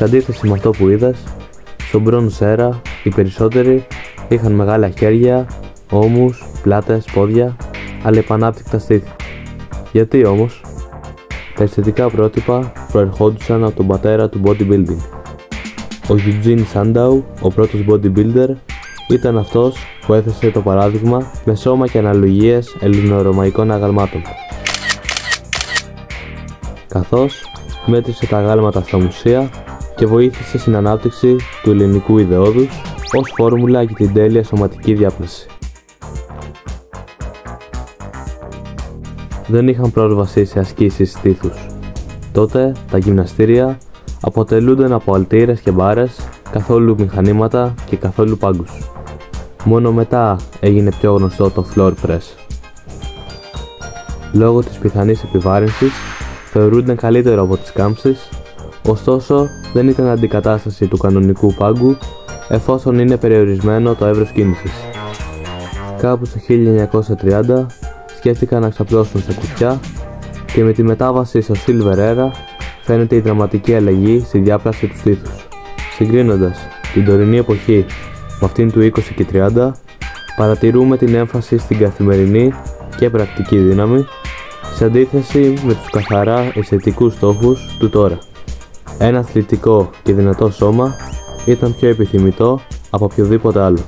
Σε αντίθεση με αυτό που είδες, στον Bronze Era οι περισσότεροι είχαν μεγάλα χέρια, ώμους, πλάτες, πόδια, αλλά επανάπτυκτα στήθη. Γιατί όμως? Τα αισθητικά πρότυπα προερχόντουσαν από τον πατέρα του bodybuilding. Ο Eugene Sandow, ο πρώτος bodybuilder, ήταν αυτός που έθεσε το παράδειγμα με σώμα και αναλογίες ελληνορωμαϊκών αγαλμάτων. Καθώς μέτρησε τα αγάλματα στα μουσεία και βοήθησε στην ανάπτυξη του ελληνικού ιδεώδους ως φόρμουλα για την τέλεια σωματική διάπλαση. Δεν είχαν πρόσβαση σε ασκήσεις στήθους. Τότε τα γυμναστήρια αποτελούνταν από αλτήρες και μπάρες, καθόλου μηχανήματα και καθόλου πάγκους. Μόνο μετά έγινε πιο γνωστό το floor press. Λόγω της πιθανής επιβάρυνσης θεωρούνταν καλύτερο από τις κάμψεις, ωστόσο δεν ήταν αντικατάσταση του κανονικού πάγκου εφόσον είναι περιορισμένο το εύρος κίνησης. Κάπου στο 1930 σκέφτηκαν να ξαπλώσουν σε κουτιά και με τη μετάβαση στο Silver Era φαίνεται η δραματική αλλαγή στη διάπλαση του στήθους. Συγκρίνοντας την τωρινή εποχή με αυτήν του 20 και 30, παρατηρούμε την έμφαση στην καθημερινή και πρακτική δύναμη σε αντίθεση με τους καθαρά αισθητικούς στόχους του τώρα. Ένα αθλητικό και δυνατό σώμα ήταν πιο επιθυμητό από οποιοδήποτε άλλο.